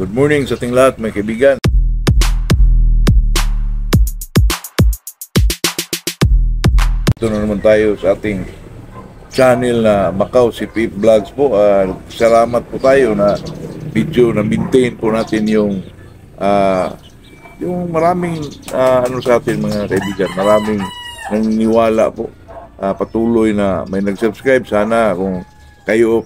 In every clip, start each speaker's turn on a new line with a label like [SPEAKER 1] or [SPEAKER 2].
[SPEAKER 1] Good morning sa ating lahat, mga kaibigan. Ito na naman tayo sa ating channel na Macau CP Vlogs po. Salamat po tayo na video na maintain po natin yung maraming ano sa atin mga kaibigan. Maraming naniniwala po. Patuloy na may nag-subscribe. Sana kung kayo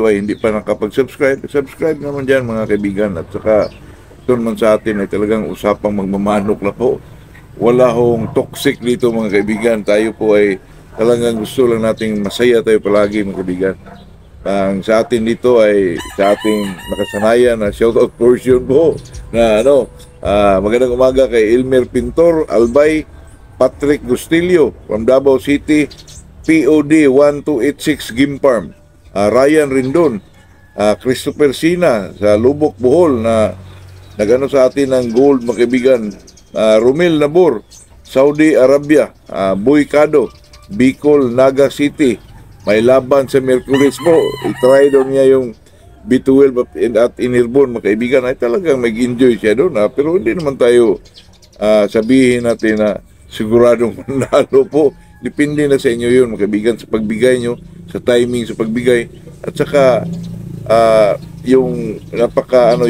[SPEAKER 1] ay hindi pa nakapag-subscribe, subscribe naman dyan mga kaibigan. At saka ito naman sa atin ay talagang usapang magmamanok na po. Wala hong toxic dito mga kaibigan. Tayo po ay talagang gusto lang nating masaya tayo palagi mga kaibigan. Ang sa atin dito ay sa ating nakasanayan na shoutout portion po na magandang umaga kay Elmer Pintor, Albay, Patrick Gustilio from Davao City, POD 1286 Gimfarm, Ryan Rindon, Christopher Sina sa Lubok, Bohol na nagano sa atin ng gold mga kaibigan, Romel Nabor, Saudi Arabia, Boy Cado, Bicol, Naga City, may laban sa Mercury po, itry doon niya yung B12 at Inirbon mga kaibigan, ay talagang mag-enjoy siya doon pero hindi naman tayo sabihin natin na siguradong manalo po. Depende na sa inyo yun mga kaibigan, sa pagbigay nyo, sa timing sa pagbigay, at saka yung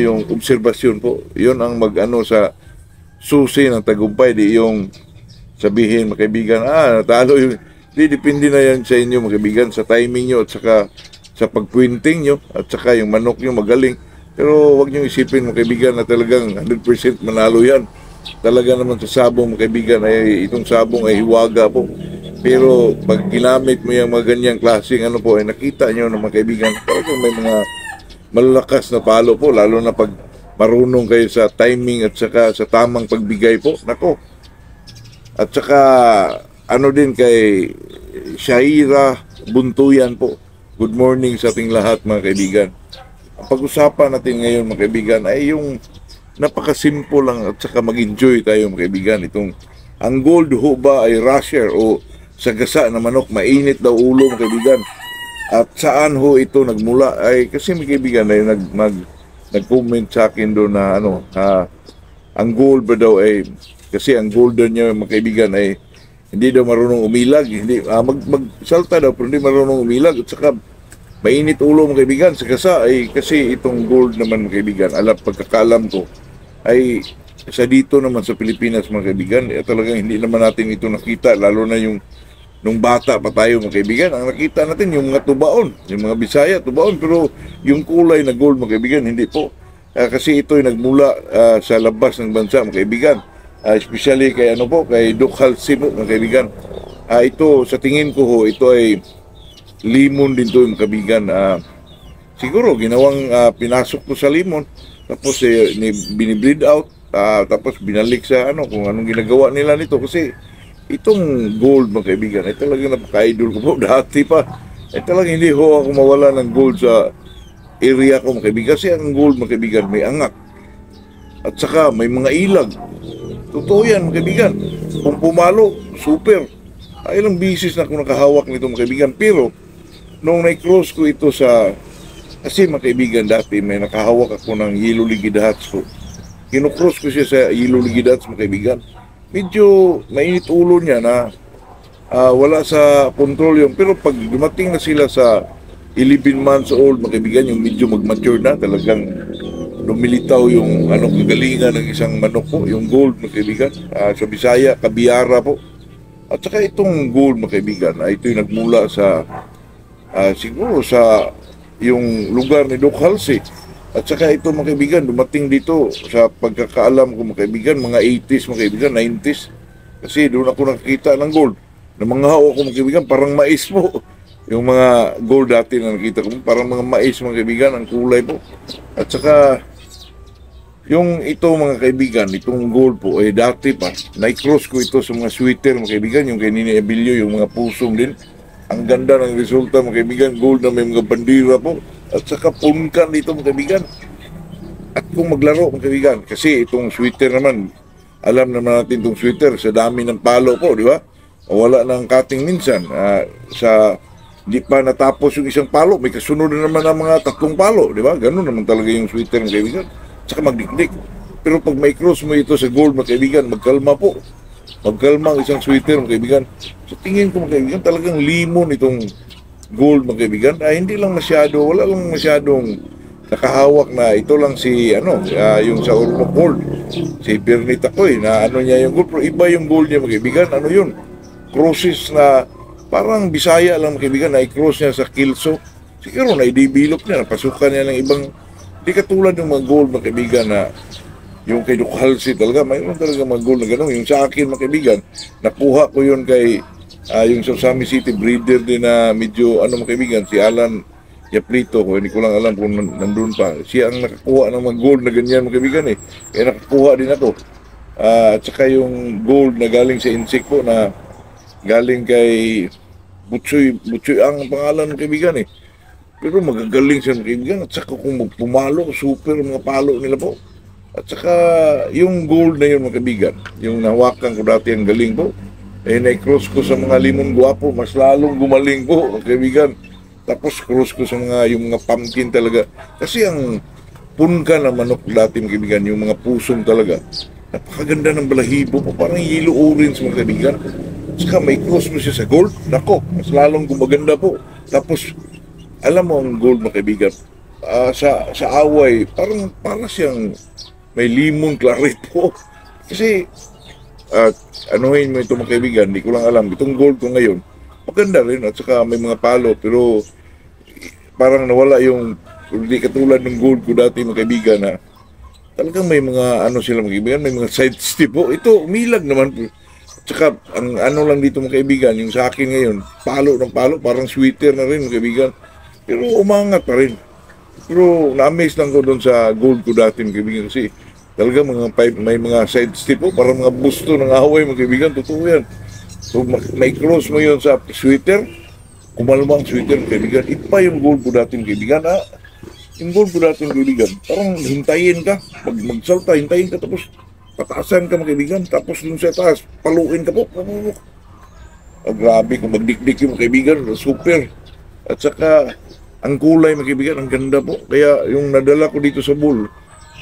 [SPEAKER 1] yung obserbasyon po, yun ang mag-ano sa susi ng tagumpay. Di yung sabihin mga kaibigan, natalo yun. Di, depende na yan sa inyo mga kaibigan, sa timing nyo at saka sa pagprinting nyo at saka yung manok nyo magaling. Pero wag nyo isipin mga kaibigan na talagang 100% manalo yan. Talaga naman sa sabong mga kaibigan ay itong sabong ay hiwaga po. Pero pag ginamit mo yung mga ganyang klaseng ay nakita nyo ng mga kaibigan, talagang may mga malalakas na palo po, lalo na pag marunong kayo sa timing at saka sa tamang pagbigay po. Nako. At saka din kay Shaira Buntuyan po. Good morning sa ating lahat mga kaibigan. Ang pag-usapan natin ngayon mga kaibigan ay yung napakasimple lang at saka mag-enjoy tayo mga kaibigan. Ang gold ho ba ay rasher o sagasa na manok, mainit daw ulo mga kaibigan. At saan ho ito nagmula? Ay kasi mga kaibigan ay nag-comment sa akin doon na ang gold ba daw ay kasi ang golden niya mga kaibigan ay hindi daw marunong umilag, hindi magsalta daw pero hindi marunong umilag, at saka mainit ulo mga kaibigan. Sagasa ay kasi itong gold naman mga kaibigan, pagkakaalam ko ay sa dito naman sa Pilipinas mga kaibigan, talagang hindi naman natin ito nakita, lalo na nung bata pa tayo mga kaibigan. Ang nakita natin yung mga tubaon, yung mga Bisaya, tubaon, pero yung kulay na gold mga kaibigan, hindi po. Kasi ito ay nagmula sa labas ng bansa mga kaibigan. Especially kay kay Duke Halsey po mga kaibigan. Ito sa tingin ko ho, ito ay limon din to mga kaibigan. Siguro ginawang pinasok to sa limon, tapos binibreed out, tapos binalik sa kung anong ginagawa nila nito. Kasi itong gold mga kaibigan ay talagang napaka-idol ko po dati pa. Ay talagang hindi ho ako mawala ng gold sa area ko mga kaibigan. Kasi ang gold mga kaibigan may angak at saka may mga ilag. Totoo yan mga kaibigan. Kung pumalo, super. Ilang bisis na ako nakahawak nito mga kaibigan. Pero nung na-cross ko ito kasi mga kaibigan dati may nakahawak ako ng Yellow Ligid Hats ko. Kinukross ko siya sa Yellow Ligid Hats mga kaibigan. Medyo mainit ulo niya na wala sa control yung, pero pag dumating na sila sa 11 months old mga kaibigan, yung medyo mag-mature na, talagang lumilitaw yung kagalingan ng isang manok po, yung gold mga kaibigan. Sa Bisaya, Kabiyara po. At saka itong gold mga kaibigan, ito yung nagmula sa siguro sa yung lugar ni Duke Halsey. At saka ito mga kaibigan, dumating dito sa pagkakaalam ko mga kaibigan, mga 80s mga kaibigan, 90s. Kasi doon ako nakikita ng gold. Namanghaw ako mga kaibigan, parang mais po. Yung mga gold dati na nakita ko, parang mga mais mga kaibigan, ang kulay po. At saka yung ito mga kaibigan, itong gold po, dati pa, na-cross ko ito sa mga sweater mga kaibigan, yung kay Nini Abilio, yung mga pusong din. Ang ganda ng resulta mga kaibigan, gold na may mga bandira po. At saka punkan dito mga kaibigan. At kung maglaro mga kaibigan, kasi itong sweater naman, alam naman natin itong sweater, sa dami ng palo po, di ba? O wala ng cutting minsan. Di pa natapos yung isang palo, may kasunod na naman ang mga 3 palo, di ba? Ganun naman talaga yung sweater mga kaibigan. saka magdikdik. Pero pag may cross mo ito sa gold, mga kaibigan, magkalma po. Magkalma ang isang sweater, mga kaibigan. So tingin ko, mga kaibigan, talagang limon itong gold, mga kaibigan. Hindi lang masyado, wala lang masyadong nakahawak na ito lang si, yung sa Ormoc Gold. Si Bernita Koy, na niya yung gold. Pero iba yung gold niya, mga kaibigan. Ano yun? Crosses na parang Bisaya lang, mga kaibigan, na i-cross niya sa Kilso. Siguro na i-develop niya, napasukan niya ng ibang, di katulad ng mga gold, mga kaibigan, na yung kay Duke Halsey talaga, mayroon talaga mga gold na gano'n. Yung sa akin, mga kaibigan, nakuha ko yun kay yung sa Sami City breeder din na medyo, mga kaibigan, si Alan Yaplito, ko hindi ko lang alam kung nandun pa. Siya ang nakakuha ng mga gold na ganyan, mga kaibigan eh. Kaya nakakuha din ako. At saka yung gold na galing sa insect po na galing kay Butchoy ang pangalan ng kaibigan eh. Pero magagaling siya, mga kaibigan. At saka kung pumalo, super mga palo nila po. At saka yung gold na yun, mga kaibigan, yung nahawakan ko dati ang galing po, na-cross ko sa mga limon guwapo, mas lalong gumaling po, mga kaibigan. Tapos cross ko sa yung mga pumpkin talaga. Kasi ang punka na manok dati, mga kaibigan, yung mga pusong talaga, napakaganda ng balahibo po, parang yellow orange, mga kaibigan. At saka may cross mo siya sa gold, nako, mas lalong gumaganda po. Tapos, alam mo ang gold, mga kaibigan, sa away, parang siyang may limon claret po. Kasi, anuhin mo ito, mga kaibigan, hindi ko lang alam. Itong gold ko ngayon, maganda rin at saka may mga palo. Pero, parang nawala yung, hindi katulad ng gold ko dati, mga kaibigan, na talagang may mga, sila, mga kaibigan, may mga side step po. Ito, umilag naman po. At saka, ang lang dito, mga kaibigan, yung sa akin ngayon, palo ng palo, parang sweater na rin, mga kaibigan. Pero, umangat pa rin. Pero na-amaze lang ko doon sa gold ko dati, mga kaibigan, kasi talaga may mga side step po, parang mga busto ng away, mga kaibigan, totoo yan. So may cross mo yun sa sweater, kumalmang sweater, mga kaibigan, ipa yung gold ko dati, mga kaibigan, yung gold ko dati, mga kaibigan, parang hintayin ka, pag magsalta, hintayin ka, tapos pataasan ka, mga kaibigan, tapos dun sa taas, paluin ka po, grabe, kung magdikdik yung mga kaibigan, super. At saka, ang kulay, mga kaibigan, ang ganda po. Kaya yung nadala ko dito sa bull,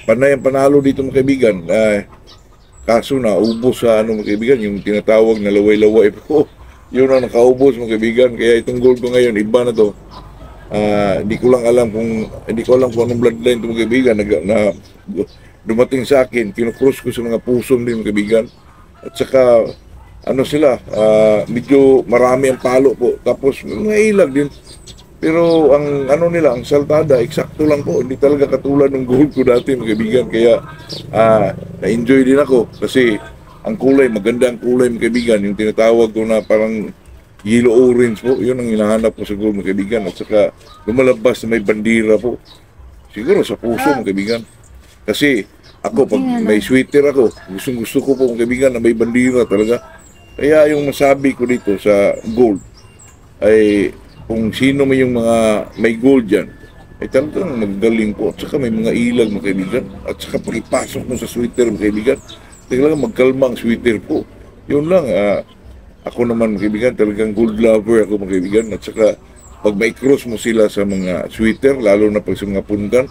[SPEAKER 1] panay ang panalo dito, mga kaibigan. Kaso na ubos sa mga kaibigan, yung tinatawag na laway-laway po. Yun ang nakaubos, mga kaibigan. Kaya itong gold ko ngayon, iba na to. Hindi ko alam kung anong bloodline ito, mga kaibigan, na dumating sa akin. Kinukross ko sa mga pusong din, mga kaibigan. At saka, sila, medyo marami ang palo po. Tapos, mga ilag din. Pero ang ang saltada, eksakto lang po. Hindi talaga katulad ng gold ko dati, mga kaibigan. Kaya na-enjoy din ako kasi ang kulay, maganda ang kulay, mga kaibigan. Yung tinatawag ko na parang yellow orange po, yun ang hinahanap ko sa gold, mga kaibigan. At saka lumalabas na may bandira po. Siguro sa puso, mga kaibigan. Kasi ako, pag may sweater ako, gusto ko po, mga kaibigan, na may bandira talaga. Kaya yung masabi ko dito sa gold ay kung sino may yung mga may gold dyan, ay talagang magaling po. At saka may mga ilag, mga kaibigan. At saka pag-ipasok mo sa sweater, mga kaibigan, talagang magkalma ang sweater po. Yun lang, ako naman, mga kaibigan, talagang gold lover ako, mga kaibigan. At saka pag may cross mo sila sa mga sweater, lalo na pag sa mga pundan,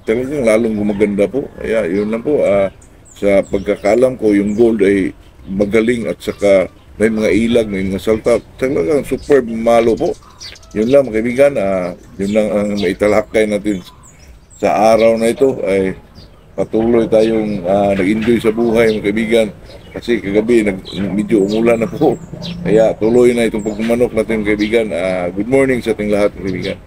[SPEAKER 1] talagang lalong gumaganda po. Kaya yun lang po, sa pagkakalam ko, yung gold ay magaling at saka may mga ilag, may mga salta. Talagang superb malo po. Yun lang, mga kaibigan, yun lang ang maitalakay natin sa araw na ito. Ay patuloy tayong nag-enjoy sa buhay, mga kaibigan. Kasi kagabi medyo umulan na po. Kaya tuloy na itong pagkumanok natin, mga kaibigan. Good morning sa ating lahat, mga kaibigan.